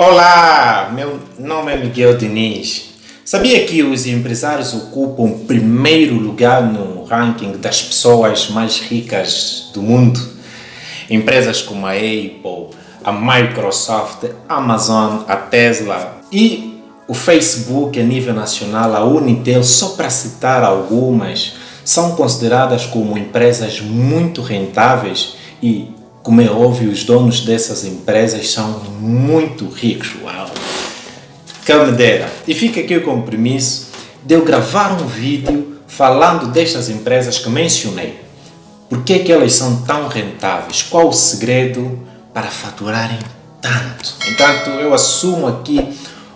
Olá, meu nome é Miguel Diniz. Sabia que os empresários ocupam o primeiro lugar no ranking das pessoas mais ricas do mundo? Empresas como a Apple, a Microsoft, a Amazon, a Tesla e o Facebook a nível nacional, a Unitel, só para citar algumas, são consideradas como empresas muito rentáveis e, como é óbvio, os donos dessas empresas são muito ricos. Uau! Quem me dera. E fica aqui o compromisso de eu gravar um vídeo falando destas empresas que mencionei. Por que é que elas são tão rentáveis? Qual o segredo para faturarem tanto? Entanto, eu assumo aqui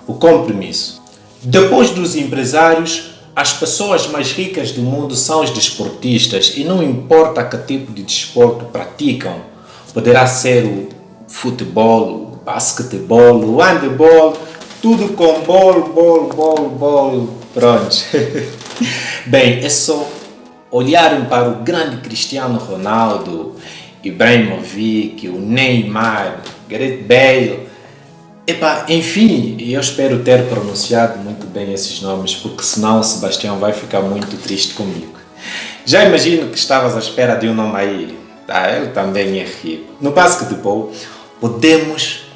o compromisso. Depois dos empresários, as pessoas mais ricas do mundo são os desportistas e não importa que tipo de desporto praticam. Poderá ser o futebol, o basquetebol, o handebol, tudo com bol, pronto. Bem, é só olharem para o grande Cristiano Ronaldo, Ibrahimovic, o Neymar, Gareth Bale. Enfim, eu espero ter pronunciado muito bem esses nomes, porque senão o Sebastião vai ficar muito triste comigo. Já imagino que estavas à espera de um nome aí. Ele também é rico. No basquetebol, podemos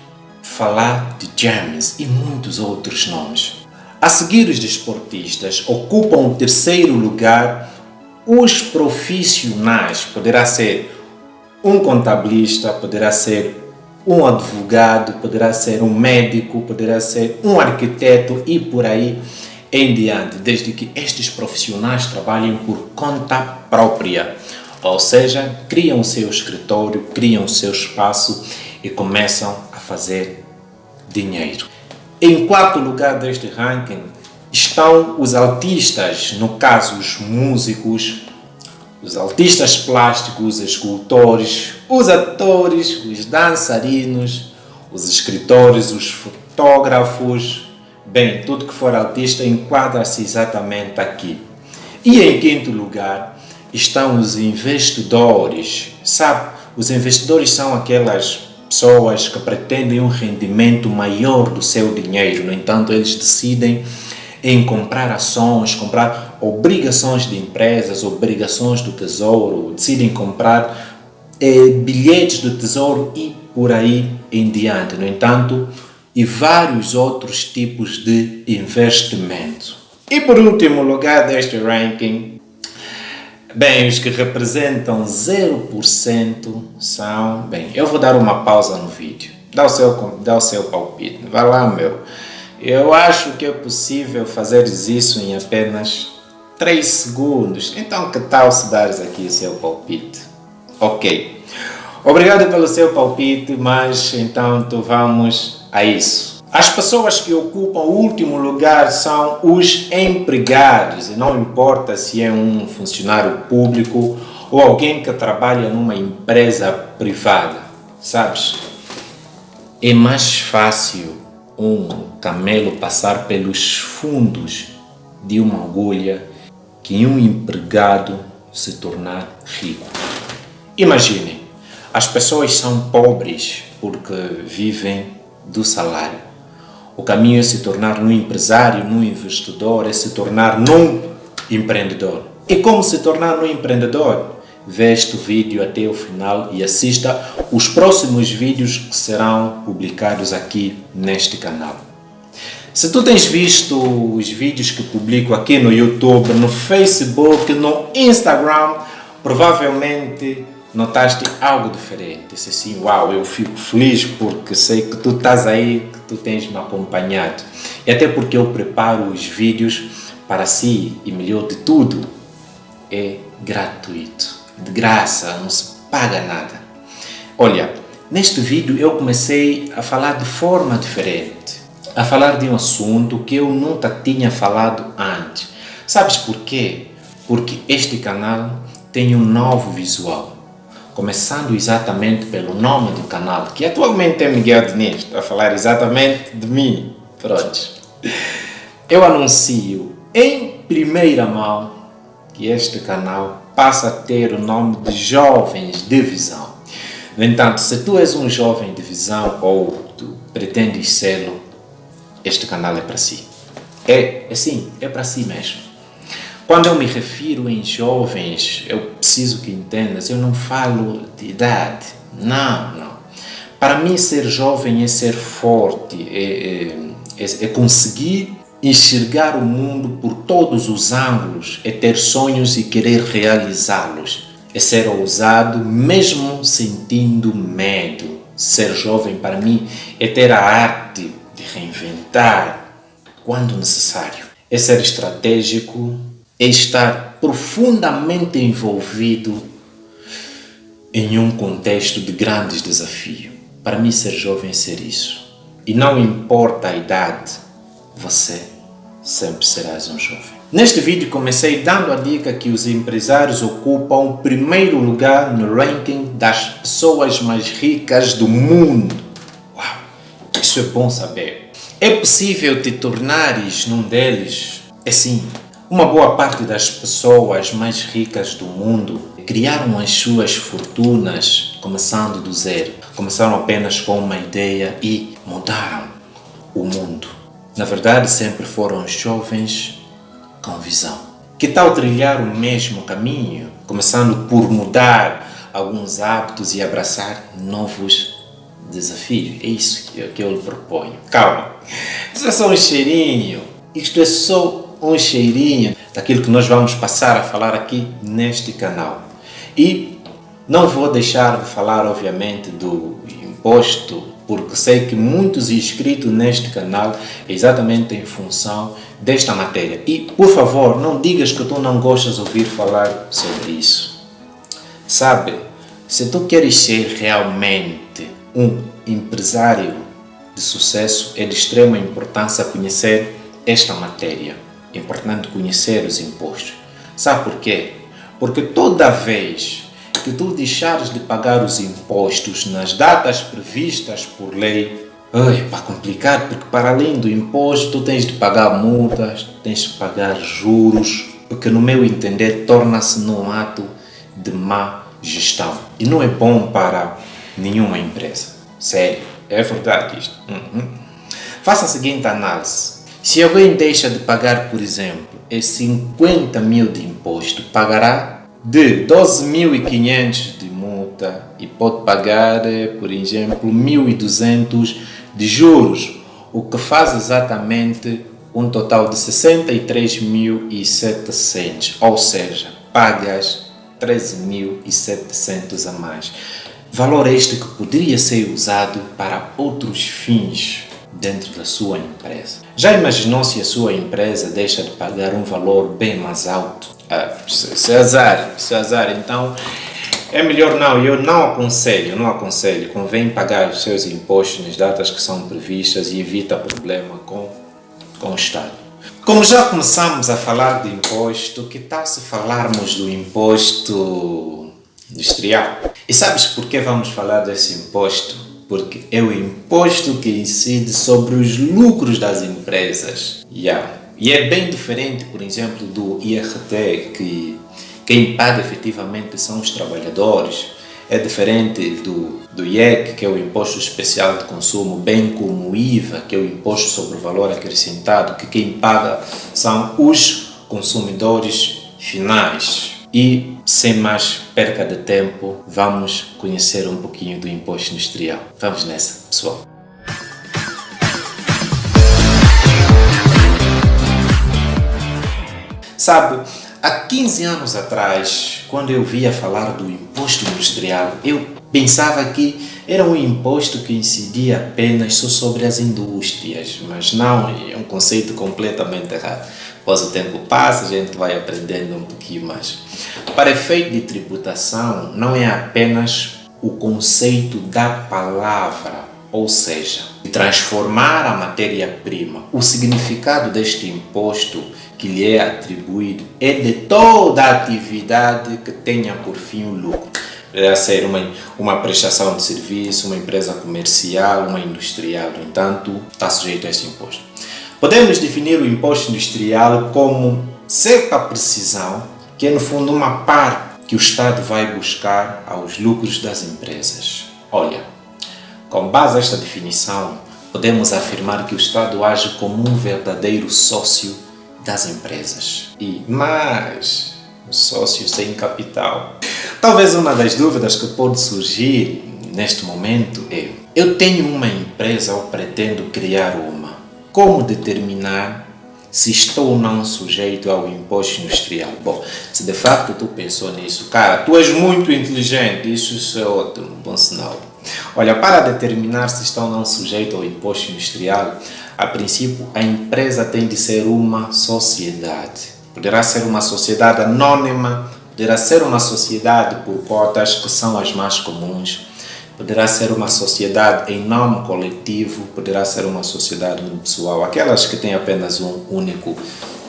falar de James e muitos outros nomes. A seguir os desportistas, ocupam o terceiro lugar os profissionais. Poderá ser um contabilista, poderá ser um advogado, poderá ser um médico, poderá ser um arquiteto e por aí em diante, desde que estes profissionais trabalhem por conta própria. Ou seja, criam o seu escritório, criam o seu espaço e começam a fazer dinheiro. Em quarto lugar deste ranking estão os artistas, no caso os músicos, os artistas plásticos, os escultores, os atores, os dançarinos, os escritores, os fotógrafos. Bem, tudo que for artista enquadra-se exatamente aqui. E em quinto lugar estão os investidores. Sabe, os investidores são aquelas pessoas que pretendem um rendimento maior do seu dinheiro. No entanto, eles decidem em comprar ações, comprar obrigações de empresas, obrigações do tesouro, decidem comprar bilhetes do tesouro e por aí em diante. No entanto, e vários outros tipos de investimento. E por último lugar deste ranking, bem, os que representam 0% são... Bem, eu vou dar uma pausa no vídeo. Dá o seu palpite. Vai lá, meu. Eu acho que é possível fazer isso em apenas 3 segundos. Então, que tal se dares aqui o seu palpite? Ok. Obrigado pelo seu palpite, mas então vamos a isso. As pessoas que ocupam o último lugar são os empregados. E não importa se é um funcionário público ou alguém que trabalha numa empresa privada. Sabes? É mais fácil um camelo passar pelos fundos de uma agulha que um empregado se tornar rico. Imaginem, as pessoas são pobres porque vivem do salário. O caminho é se tornar num empresário, num investidor, é se tornar num empreendedor. E como se tornar num empreendedor? Vê este vídeo até o final e assista os próximos vídeos que serão publicados aqui neste canal. Se tu tens visto os vídeos que publico aqui no YouTube, no Facebook, no Instagram, provavelmente notaste algo diferente. Disse assim, uau, eu fico feliz porque sei que tu estás aí, que tu tens me acompanhado. E até porque eu preparo os vídeos para si e melhor de tudo, é gratuito. De graça, não se paga nada. Olha, neste vídeo eu comecei a falar de forma diferente. A falar de um assunto que eu nunca tinha falado antes. Sabes por quê? Porque este canal tem um novo visual. Começando exatamente pelo nome do canal, que atualmente é Miguel Diniz, para falar exatamente de mim. Pronto. Eu anuncio em primeira mão que este canal passa a ter o nome de Jovens de Visão. No entanto, se tu és um jovem de visão ou tu pretendes sê-lo, este canal é para si. É sim, é para si mesmo. Quando eu me refiro em jovens, eu preciso que entendas, eu não falo de idade. Não. Para mim, ser jovem é ser forte, é conseguir enxergar o mundo por todos os ângulos, é ter sonhos e querer realizá-los, é ser ousado mesmo sentindo medo. Ser jovem para mim é ter a arte de reinventar quando necessário, é ser estratégico, é estar profundamente envolvido em um contexto de grandes desafios. Para mim, ser jovem é ser isso. E não importa a idade, você sempre serás um jovem. Neste vídeo comecei dando a dica que os empresários ocupam o primeiro lugar no ranking das pessoas mais ricas do mundo. Uau! Isso é bom saber. É possível te tornares num deles? É sim. Uma boa parte das pessoas mais ricas do mundo criaram as suas fortunas começando do zero. Começaram apenas com uma ideia e mudaram o mundo. Na verdade, sempre foram jovens com visão. Que tal trilhar o mesmo caminho, começando por mudar alguns hábitos e abraçar novos desafios? É isso que eu lhe proponho. Calma, isso é só um cheirinho. Isto é só um cheirinho daquilo que nós vamos passar a falar aqui neste canal. E não vou deixar de falar, obviamente, do imposto, porque sei que muitos inscritos neste canal é exatamente em função desta matéria. E, por favor, não digas que tu não gostas de ouvir falar sobre isso. Sabe, se tu queres ser realmente um empresário de sucesso, é de extrema importância conhecer esta matéria. É importante conhecer os impostos. Sabe por quê? Porque toda vez que tu deixares de pagar os impostos nas datas previstas por lei, para complicar, porque para além do imposto tu tens de pagar multas, tens de pagar juros, porque no meu entender torna-se num ato de má gestão. E não é bom para nenhuma empresa. Sério, é verdade isto. Faça a seguinte análise. Se alguém deixa de pagar, por exemplo, 50 mil de imposto, pagará de 12.500 de multa e pode pagar, por exemplo, 1.200 de juros, o que faz exatamente um total de 63.700, ou seja, pagas 13.700 a mais. Valor este que poderia ser usado para outros fins dentro da sua empresa. Já imaginou se a sua empresa deixa de pagar um valor bem mais alto? Isso é azar. Então, é melhor não, eu não aconselho. Convém pagar os seus impostos nas datas que são previstas e evita problema com o Estado. Como já começamos a falar de imposto, que tal se falarmos do imposto industrial? E sabes por que vamos falar desse imposto? Porque é o imposto que incide sobre os lucros das empresas. E é bem diferente, por exemplo, do IRT, que quem paga efetivamente são os trabalhadores. É diferente do IEC, que é o Imposto Especial de Consumo, bem como o IVA, que é o Imposto sobre o Valor Acrescentado, que quem paga são os consumidores finais. E, sem mais perca de tempo, vamos conhecer um pouquinho do imposto industrial. Vamos nessa, pessoal. Sabe, há 15 anos atrás, quando eu via falar do imposto industrial, eu pensava que era um imposto que incidia apenas só sobre as indústrias, mas não, é um conceito completamente errado. Após o tempo passa, a gente vai aprendendo um pouquinho mais. Para efeito de tributação, não é apenas o conceito da palavra, ou seja, de transformar a matéria-prima. O significado deste imposto que lhe é atribuído é de toda a atividade que tenha por fim o lucro. Poderá ser uma prestação de serviço, uma empresa comercial, uma industrial, no entanto, está sujeito a este imposto. Podemos definir o imposto industrial como certa precisão, que é no fundo uma parte que o Estado vai buscar aos lucros das empresas. Olha, com base nesta definição, podemos afirmar que o Estado age como um verdadeiro sócio das empresas. Mas um sócio sem capital. Talvez uma das dúvidas que pode surgir neste momento é: eu tenho uma empresa ou pretendo criar uma. Como determinar se estou ou não sujeito ao imposto industrial? Bom, se de facto tu pensou nisso, cara, tu és muito inteligente, isso é outro bom sinal. Olha, para determinar se está ou não sujeito ao imposto industrial, a princípio a empresa tem de ser uma sociedade. Poderá ser uma sociedade anônima, poderá ser uma sociedade por cotas, que são as mais comuns, poderá ser uma sociedade em nome coletivo, poderá ser uma sociedade unipessoal, aquelas que têm apenas um único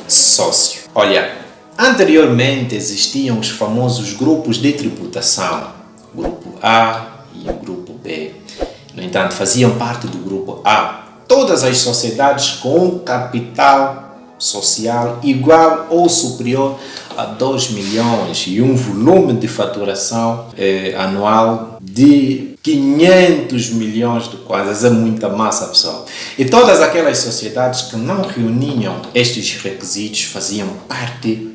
sócio. Olha, anteriormente existiam os famosos grupos de tributação, o grupo A e o grupo B. No entanto, faziam parte do grupo A todas as sociedades com um capital social igual ou superior a 2 milhões e um volume de faturação anual de 500 milhões de kwanzas. É muita massa, pessoal. E todas aquelas sociedades que não reuniam estes requisitos faziam parte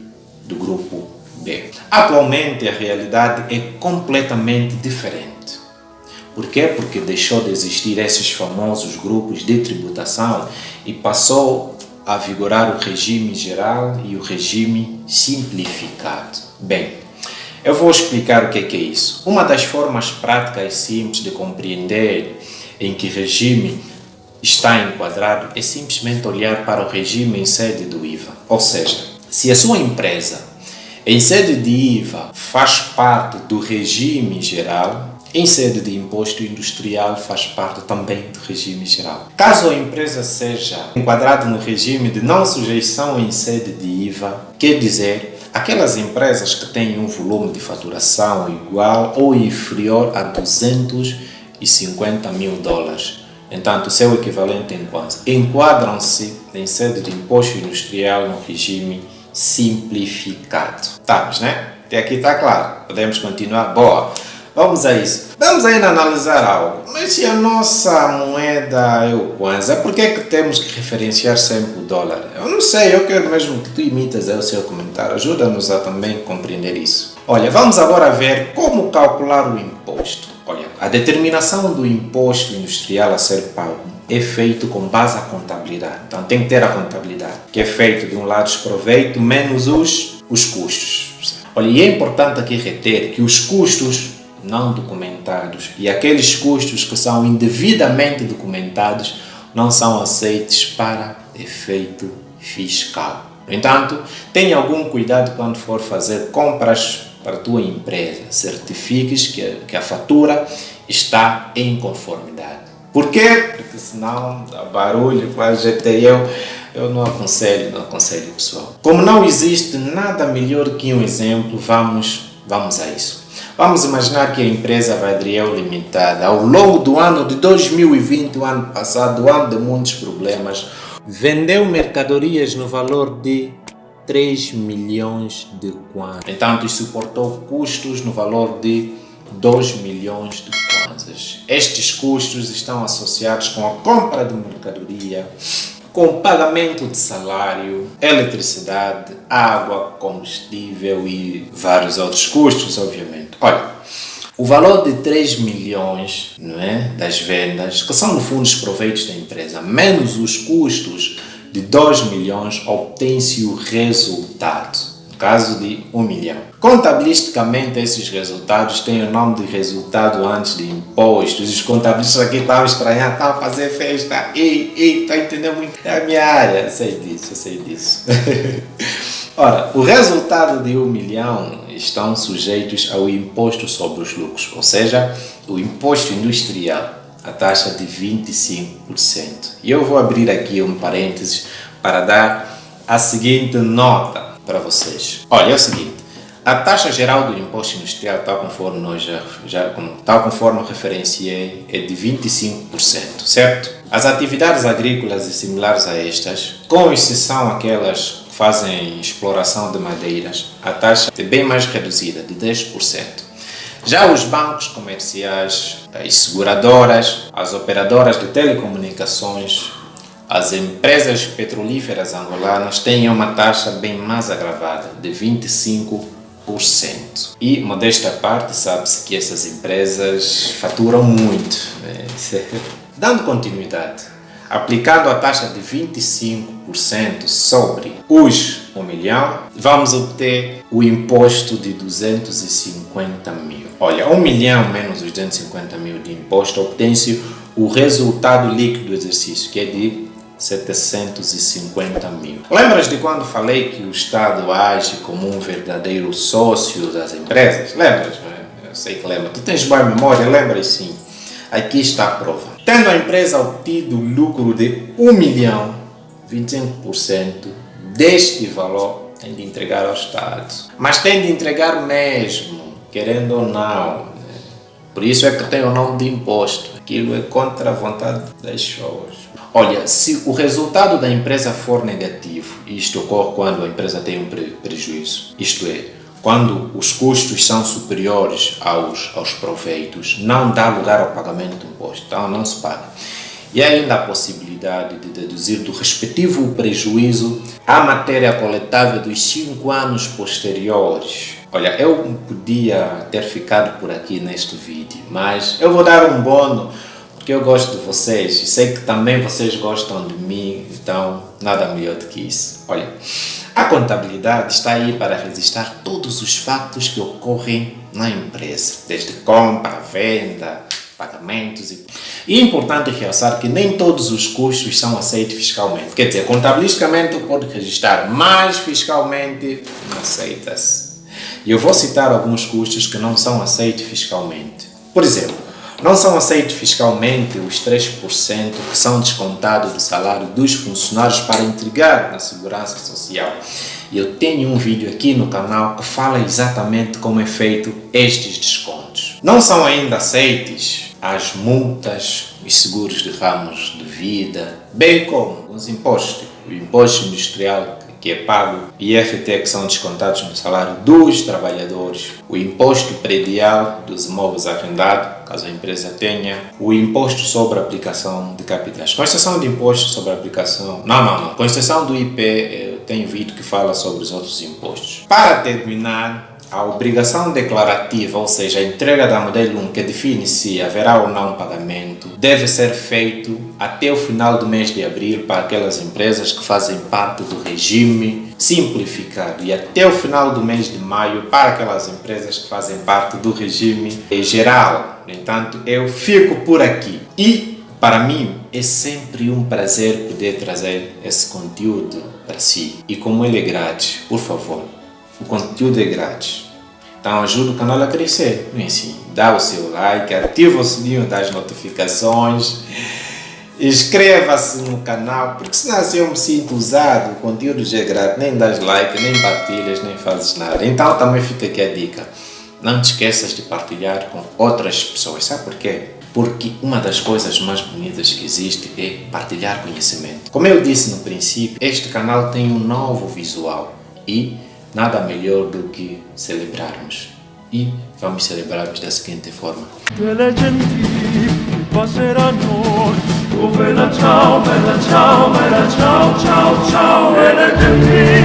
do grupo B. Atualmente a realidade é completamente diferente. Por quê? Porque deixou de existir esses famosos grupos de tributação e passou a vigorar o regime geral e o regime simplificado. Bem, eu vou explicar o que é isso. Uma das formas práticas e simples de compreender em que regime está enquadrado é simplesmente olhar para o regime em sede do IVA. Ou seja, se a sua empresa em sede de IVA faz parte do regime geral, em sede de imposto industrial faz parte também do regime geral. Caso a empresa seja enquadrada no regime de não sujeição em sede de IVA, quer dizer, aquelas empresas que têm um volume de faturação igual ou inferior a 250 mil dólares, entanto, o seu equivalente em kwanza, enquadram-se em sede de imposto industrial no regime simplificado. Estamos, né? Até aqui está claro. Podemos continuar? Boa! Vamos a isso. Vamos ainda analisar algo. Mas se a nossa moeda é o kwanza, por que é que temos que referenciar sempre o dólar? Eu não sei, eu quero mesmo que tu imitas o seu comentário. Ajuda-nos a também compreender isso. Olha, vamos agora ver como calcular o imposto. Olha, a determinação do imposto industrial a ser pago é feito com base à contabilidade. Então tem que ter a contabilidade, que é feito de um lado os proveitos menos os custos. Olha, e é importante aqui reter que os custos não documentados e aqueles custos que são indevidamente documentados não são aceitos para efeito fiscal. No entanto, tenha algum cuidado quando for fazer compras para a tua empresa. Certifiques que a fatura está em conformidade. Por quê? Porque senão dá barulho com a GTI. Eu não aconselho, pessoal. Como não existe nada melhor que um exemplo, vamos a isso. Vamos imaginar que a empresa Vadriel Limitada, ao longo do ano de 2020, o ano passado, o ano de muitos problemas, vendeu mercadorias no valor de 3 milhões de kwanzas. Entanto, suportou custos no valor de 2 milhões de kwanzas. Estes custos estão associados com a compra de mercadoria, com pagamento de salário, eletricidade, água, combustível e vários outros custos, obviamente. Olha, o valor de 3 milhões, não é, das vendas, que são no fundo os proveitos da empresa, menos os custos de 2 milhões, obtém-se o resultado, no caso de 1 milhão. Contabilisticamente, esses resultados têm o nome de resultado antes de impostos. Os contabilistas aqui estavam estranhando, estavam a fazer festa. Está entendendo muito? É a minha área, eu sei disso. Ora, o resultado de 1 milhão estão sujeitos ao imposto sobre os lucros, ou seja, o imposto industrial, a taxa de 25%. E eu vou abrir aqui um parênteses para dar a seguinte nota para vocês. Olha, é o seguinte. A taxa geral do imposto industrial, tal conforme eu referenciei, é de 25%, certo? As atividades agrícolas e similares a estas, com exceção aquelas que fazem exploração de madeiras, a taxa é bem mais reduzida, de 10%. Já os bancos comerciais, as seguradoras, as operadoras de telecomunicações, as empresas petrolíferas angolanas têm uma taxa bem mais agravada, de 25%. E, modesta parte, sabe-se que essas empresas faturam muito. Dando continuidade, aplicando a taxa de 25% sobre os 1 milhão, vamos obter o imposto de 250 mil. Olha, 1 milhão menos os 250 mil de imposto, obtém-se o resultado líquido do exercício, que é de 750 mil. Lembras de quando falei que o Estado age como um verdadeiro sócio das empresas? Lembras? Eu sei que lembra. Tu tens boa memória, lembras sim. Aqui está a prova. Tendo a empresa obtido lucro de 1 milhão, 25% deste valor tem de entregar ao Estado. Mas tem de entregar mesmo, querendo ou não. Por isso é que tem o nome de imposto. Aquilo é contra a vontade das pessoas. Olha, se o resultado da empresa for negativo, e isto ocorre quando a empresa tem um prejuízo, isto é, quando os custos são superiores aos proveitos, não dá lugar ao pagamento do imposto, então não se paga. E ainda a possibilidade de deduzir do respectivo prejuízo a matéria coletável dos 5 anos posteriores. Olha, eu podia ter ficado por aqui neste vídeo, mas eu vou dar um bônus, porque eu gosto de vocês e sei que também vocês gostam de mim, então nada melhor do que isso. Olha, a contabilidade está aí para registrar todos os fatos que ocorrem na empresa, desde compra, venda, pagamentos e é importante realçar que nem todos os custos são aceitos fiscalmente. Quer dizer, contabilisticamente pode registrar, mas fiscalmente não aceita-se. E eu vou citar alguns custos que não são aceitos fiscalmente. Por exemplo, não são aceitos fiscalmente os 3% que são descontados do salário dos funcionários para entregar na Segurança Social. E eu tenho um vídeo aqui no canal que fala exatamente como é feito estes descontos. Não são ainda aceitos as multas, os seguros de ramos de vida, bem como os impostos, o imposto industrial que é pago, IFT que são descontados no salário dos trabalhadores, o imposto predial dos imóveis arrendados, caso a empresa tenha, o imposto sobre a aplicação de capitais. Com exceção de imposto sobre a aplicação, com exceção do IP, eu tenho vídeo que fala sobre os outros impostos. Para terminar, a obrigação declarativa, ou seja, a entrega da modelo 1 que define se haverá ou não pagamento, deve ser feito até o final do mês de abril para aquelas empresas que fazem parte do regime simplificado e até o final do mês de maio para aquelas empresas que fazem parte do regime geral. No entanto, eu fico por aqui e para mim é sempre um prazer poder trazer esse conteúdo para si. E como ele é grátis, por favor, o conteúdo é grátis, então ajuda o canal a crescer, não é assim? Dá o seu like, ativa o sininho das notificações, inscreva-se no canal, porque senão assim eu me sinto usado, o conteúdo já é grátis, nem das like, nem partilhas, nem fazes nada. Então também fica aqui a dica, não te esqueças de partilhar com outras pessoas, sabe por quê? Porque uma das coisas mais bonitas que existe é partilhar conhecimento. Como eu disse no princípio, este canal tem um novo visual e nada melhor do que celebrarmos. E vamos celebrarmos da seguinte forma. Bella gentili passeranno, oh bella ciao, ciao, ciao, ciao, ciao, bella gentili.